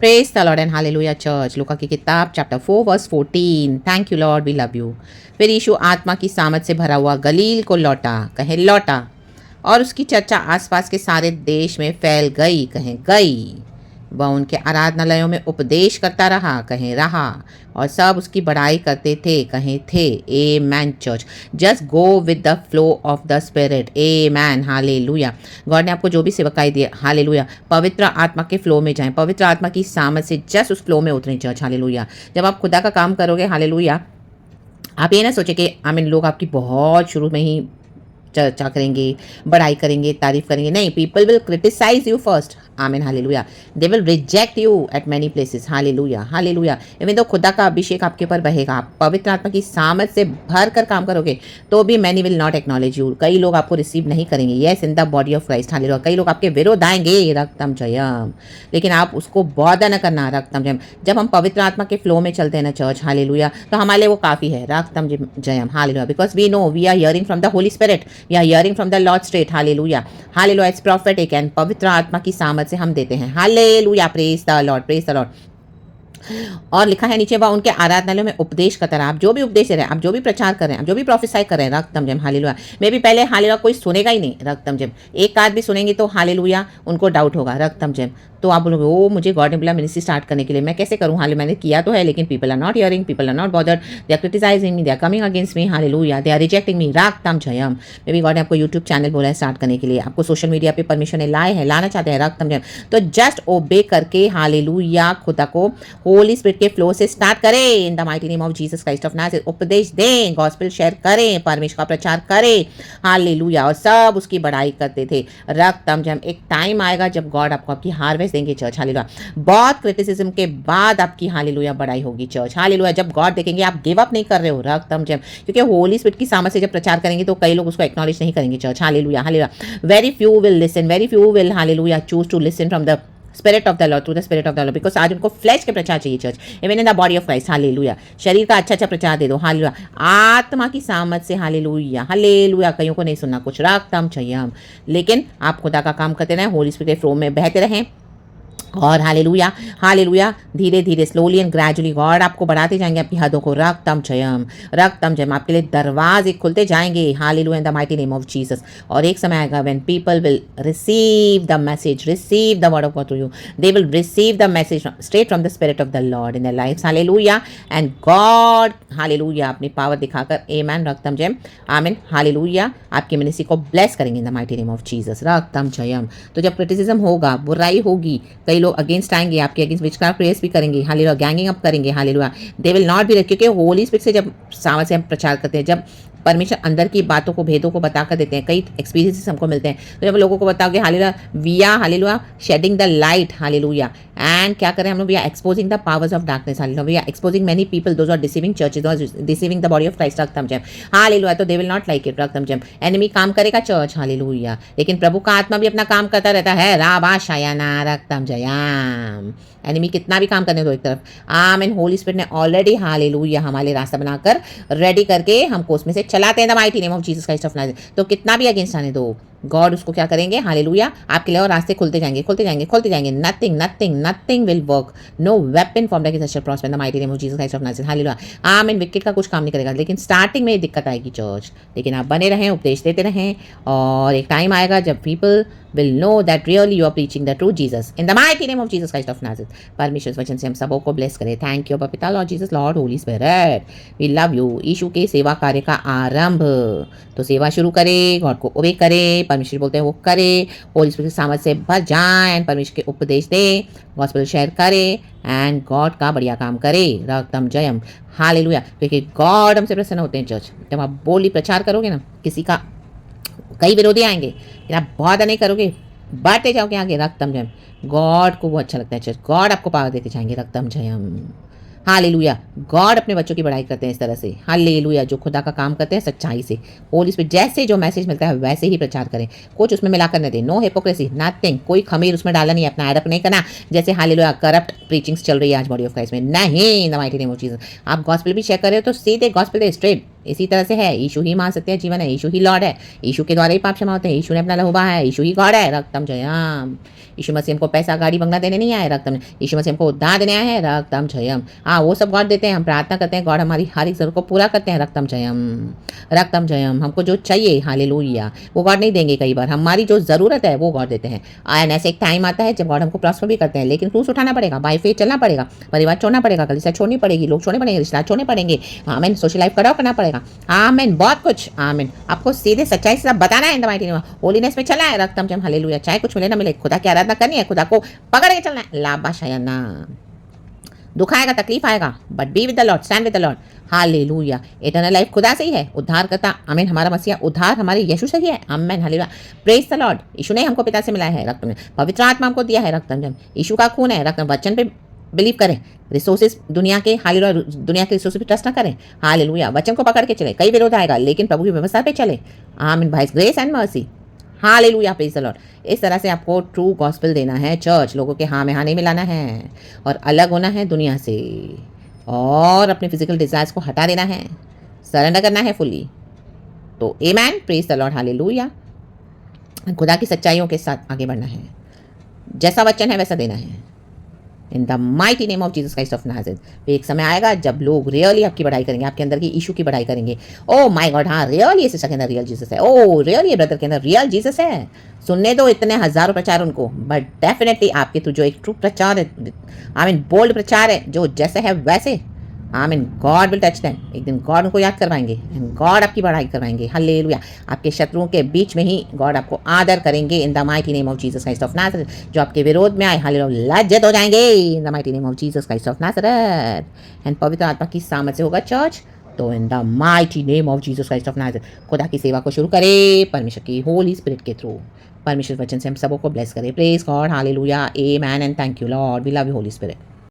Praise the Lord and hallelujah church. लूका की किताब chapter 4 verse 14। Thank you Lord, we love you. फिर यीशु आत्मा की सामत से भरा हुआ गलील को लौटा, कहे लौटा, और उसकी चर्चा आसपास के सारे देश में फैल गई, कहें गई। वह उनके आराधनालयों में उपदेश करता रहा, कहें रहा, और सब उसकी बड़ाई करते थे, कहें थे। A man church, just go with the flow of the spirit. A man, hallelujah. God ने आपको जो भी सेवकाई दी, हालेलुया, पवित्र आत्मा के फ्लो में जाएं, पवित्र आत्मा की सामत से जस्ट उस फ्लो में उतरें चर्च, हालेलुया। जब आप खुदा का काम करोगे, हालेलुया, आप ये ना सोचे कि लोग आपकी बहुत शुरू में ही चर्चा करेंगे, बड़ाई करेंगे, तारीफ करेंगे। नहीं, people will criticise you first, आमीन, hallelujah. They will reject you at many places, hallelujah, hallelujah. Even तो खुदा का अभिषेक आपके ऊपर बहेगा, आप पवित्र आत्मा की सामत से भर कर काम करोगे, तो भी many will not acknowledge you. कई लोग आपको रिसीव नहीं करेंगे, yes, in the body of Christ, hallelujah. कई लोग आपके विरोध आएंगे, रक्तम जयम, लेकिन आप उसको बौद्ध न करना, रक्तम जयम। जब हम पवित्र आत्मा के फ्लो में चलते हैं ना चर्च, हालेलुया, तो हमारे लिए वो काफ़ी है, रक्तम जयम, hallelujah. Because we know we are hearing from the Holy Spirit, we are hearing from the Lord straight, hallelujah, hallelujah. It's prophetic and पवित्र आत्मा की सामत से हम देते हैं, hallelujah, praise the Lord, praise the Lord. और लिखा है नीचे, वह उनके आराधनालयों में उपदेश करता रहा। आप जो भी उपदेश दे रहे हैं, आप जो भी प्रचार कर रहे हैं, आप जो भी प्रोफेसाई कर रहे हैं, रक्तम जम, हालेलुया। मे भी पहले हालेलुया कोई सुनेगा ही नहीं, रक्तम जम। एक आध भी सुनेंगे तो हालेलुया उनको डाउट होगा, रक्तम जम। तो आप बोलोगे, ओ मुझे गॉड ने बोला मिनिस्ट्री स्टार्ट करने के लिए, मैं कैसे करूँ? हाले मैंने किया तो है, लेकिन people are not hearing, people are not bothered, they are criticising me, they are coming against me, hallelujah, they are rejecting me, रक्तम जयम। मे भी गॉड ने आपको यूट्यूब चैनल बोला है स्टार्ट करने के लिए, आपको सोशल मीडिया पे परमिशन लाए हैं, लाना चाहते हैं, रक्तम जयम। तो जस्ट ओबे करके, हालेलुया, खुदा को होली स्पिरिट के फ्लो से स्टार्ट करें, इन the mighty name of Jesus Christ of Nazareth. उपदेश दें, गॉस्पेल शेयर करें, परमेश्वर का प्रचार करें, हालेलुया, और सब उसकी बड़ाई करते थे, रक्तम जयम। एक टाइम आएगा जब गॉड आपको आपकी हार्वेस्ट देंगे चर्च, हालेलुया। बहुत क्रिटिसिज्म के बाद आपकी हालेलुया बड़ाई होगी चर्च, हालेलुया। जब गॉड देखेंगे आप गिव अप नहीं कर रहे हो, रक्तम जम, क्योंकि होली स्पिरिट की सामत से जब प्रचार करेंगे तो कई लोग उसको एक्नॉलेज नहीं करेंगे church, hallelujah, hallelujah. Very few will listen, very few will, hallelujah, choose to listen from the spirit of the Lord, through the spirit of the Lord, because आज उनको फ्लैश के प्रचार चाहिए church, even in the body of Christ, hallelujah. शरीर का अच्छा अच्छा प्रचार दे दो, हालेलुया, आत्मा की सामत से, हालेलुया, हालेलुया। कईयों को नहीं सुनना कुछ, रक्तम चाहिए हम, लेकिन आप खुदा का काम करते रहें, होली स्पिरिट के फ्लो में बहते रहें, और हालेलुया, हालेलुया, धीरे धीरे, स्लोली एंड ग्रेजुअली गॉड आपको बढ़ाते जाएंगे आपकी हदों को, रक्तम जयम, रक्तम जयम। आपके लिए दरवाजे खुलते जाएंगे, hallelujah, in the mighty name of Jesus. और एक समय आएगा when people will receive the message, receive the word of God through you, they will receive the message straight from the spirit of the Lord in their lives, hallelujah. And God, hallelujah, अपनी power दिखाकर, आमेन, रक्तम जयम, आमीन, hallelujah, आपकी ministry को bless करेंगे in the mighty name of Jesus, रक्तम जयम। तो जब क्रिटिसिज्म होगा, बुराई होगी, कई लोग अगेंस्ट आएंगे, आपके अगेंस्ट विचक्राफ्ट प्रेयर्स भी करेंगे, हालेलुया, गैंगिंग अप करेंगे, hallelujah, they will not be, क्योंकि होली स्पिरिट से जब सामने से हम प्रचार करते हैं, जब परमेश्वर अंदर की बातों को, भेदों को बता कर देते हैं, कई एक्सपीरियंसेस हमको मिलते हैं, तो जब लोगों को बताओगे, hallelujah, we are, hallelujah, shedding the light, hallelujah, and क्या करें हम लोग, we are exposing the powers of darkness, hallelujah, we are exposing many people those are deceiving churches, deceiving the body of Christ, रक्तम जयम, hallelujah. तो they will not like it, रक्तम जयम। Enemy काम करेगा चर्च, हालेलुया, लेकिन प्रभु का आत्मा भी अपना काम करता रहता है, राबा शायाना, रक्तम जयम। एनिमी कितना भी काम करने दो एक तरफ, आमीन। होली स्पिरिट ने ऑलरेडी, हालेलुया, हमारे रास्ता बनाकर रेडी करके हमको उसमें से चलाते हैं, the mighty name of Jesus Christ of Nazareth. तो कितना भी अगेंस्ट आने दो, गॉड उसको क्या करेंगे, हालेलुया, आपके लिए और रास्ते खुलते जाएंगे, खुलते जाएंगे, खुलते जाएंगे। Nothing, nothing, nothing will work, no weapon formed against us shall prosper in the mighty name of Jesus Christ of Nazareth, hallelujah, amen. Wicked का कुछ काम नहीं करेगा, लेकिन स्टार्टिंग में दिक्कत आएगी चर्च, लेकिन आप बने रहें, उपदेश देते रहें, और एक टाइम आएगा जब people will know that really you are preaching the true Jesus in the mighty name of Jesus Christ of Nazareth। परमेश्वर वचन से हम सबों को ब्लेस करें। थैंक यू पिता, Lord Jesus, Lord Holy Spirit, we love you. यीशु के सेवा कार्य का आरंभ, तो सेवा शुरू करें, गॉड को ओबे करें, परमेश्वर बोलते हैं वो करें, होली स्पिरिट की सामर्थ से भर जाएं, परमेश्वर के उपदेश दें, गॉस्पेल शेयर करें, एंड गॉड का बढ़िया काम करें, रक्तम जयम, हालेलुया। क्योंकि गॉड हमसे प्रसन्न होते हैं चर्च। जब आप बोली प्रचार करोगे ना, किसी का कई विरोधी आएंगे, लेकिन आप बहुत नहीं करोगे, बढ़ते जाओगे आगे, रक्तम जयम, गॉड को वो अच्छा लगता है चर्च, गॉड आपको पावर देते जाएंगे, रक्तम जयम, हालेलुया। गॉड अपने बच्चों की बड़ाई करते हैं इस तरह से, हालेलुया, जो खुदा का काम करते हैं सच्चाई से, होली स्पिरिट जैसे जो मैसेज मिलता है वैसे ही प्रचार करें, कुछ उसमें मिलाकर नहीं दे, नो हिपोक्रेसी, नथिंग, कोई खमीर उसमें डाला नहीं है, अपना एडअप नहीं करना, जैसे हालेलुया करप्ट प्रीचिंग्स चल रही है आज बॉडी ऑफ क्राइस्ट में, नहीं, इन the mighty name of Jesus. आप गॉस्पेल भी शेयर कर रहे हो तो सीधे गॉस्पेल दे, स्ट्रेट इसी तरह से है, यीशु ही महासत्य जीवन है, यीशु ही लॉर्ड है, यीशु के द्वारा ही पाप क्षमा होते हैं, यीशु ने अपना लहू बहाया है, यीशु ही गॉड है, रक्तम जयम। यीशु मसीह हमको पैसा गाड़ी बंगला देने नहीं आए, रक्तम। यीशु मसीह हमको उद्धार देने आए हैं, रक्तम जयम। हाँ, वो सब गॉड देते हैं, हम प्रार्थना करते हैं, गॉड हमारी हर एक जरूरत को पूरा करते हैं, रक्तम जयम, रक्तम जयम। हमको जो चाहिए, हालेलुया, वो गॉड नहीं देंगे, कई बार हमारी जो ज़रूरत है वो गॉड देते हैं। एंड ऐसे एक टाइम आता है जब गॉड हमको प्रॉस्पर भी करते हैं, लेकिन क्रूस उठाना पड़ेगा, बाय फेथ चलना पड़ेगा, परिवार छोड़ना पड़ेगा, कलीसिया छोड़नी पड़ेगी, लोग छोड़ने पड़ेंगे, रिश्ता छोड़ने पड़ेंगे, आमीन, सोशल लाइफ कड़ा करना पड़ेगा, आमीन, बहुत कुछ, आमीन। आपको सीधे सच्चाई से सब बताना है, इन द माइटी नेम, होलीनेस में चलना है, रक्तम जयम, हालेलुया। चाहे कुछ मिले ना मिले, खुदा की आराधना करनी है, खुदा को पकड़ के चलना है, लाबा शयना। दुख आएगा, तकलीफ आएगा, but be with the Lord, stand with the Lord, hallelujah. Eternal life खुदा से ही है, उद्धार करता, आमीन, हमारा मसीहा उद्धार हमारे यीशु से ही है, आमीन, हालेलुया, प्रेज द लॉर्ड। यीशु ने हमको पिता से मिलाया है, रक्त में पवित्र आत्मा हमको दिया है, रक्तम जयम, यीशु का खून है, रक्तम, वचन पे बिलीव करें, रिसोर्सेज दुनिया के, हालेलुया, दुनिया के रिसोर्सेज पे ट्रस्ट ना करें, हालेलुया, वचन को पकड़ के चले, कई विरोध आएगा, लेकिन प्रभु की व्यवस्था पे चले, amen, by grace and mercy, hallelujah, praise the Lord. इस तरह से आपको ट्रू गॉस्पेल देना है, चर्च लोगों के हाँ में हाँ नहीं मिलाना है, और अलग होना है दुनिया से, और अपने फिजिकल डिजायर्स को हटा देना है, सरेंडर करना है फुली। तो आमेन, प्रेज द लॉर्ड, हालेलुया। खुदा की सच्चाइयों के साथ आगे बढ़ना है, जैसा वचन है वैसा देना है, इन the mighty name of Jesus Christ of Nazareth. एक समय आएगा जब लोग रियली आपकी बढ़ाई करेंगे, आपके अंदर की इशू की बढ़ाई करेंगे। ओ माय गॉड, हाँ, रियली सिस्टर के अंदर रियल जीसस है, ओ रियली ब्रदर के अंदर रियल जीसस है। सुनने दो इतने हजारों प्रचार उनको, बट डेफिनेटली आपके थ्रू जो एक ट्रू प्रचार है, आई मीन बोल्ड प्रचार है, जो जैसे है वैसे, I mean God will touch them. एक दिन गॉड उनको याद करवाएंगे, एंड गॉड आपकी बढ़ाई करवाएंगे, हालेलुया। आपके शत्रुओं के बीच में ही गॉड आपको आदर करेंगे, in the mighty name of Jesus Christ of Nazareth. जो आपके विरोध में आए, हालेलुया, लज्जित हो जाएंगे, इन the mighty name of Jesus Christ of Nazareth. And पवित्र आत्मा की सामर्थ से होगा चर्च, तो इन the mighty name of Jesus Christ of Nazareth खुदा की सेवा को शुरू करे, परमेश्वर की होली स्पिरिट के थ्रू। परमेश्वर वचन से हम सबों को ब्लेस करें, praise God, hallelujah, amen and thank you Lord, we love you Holy spirit.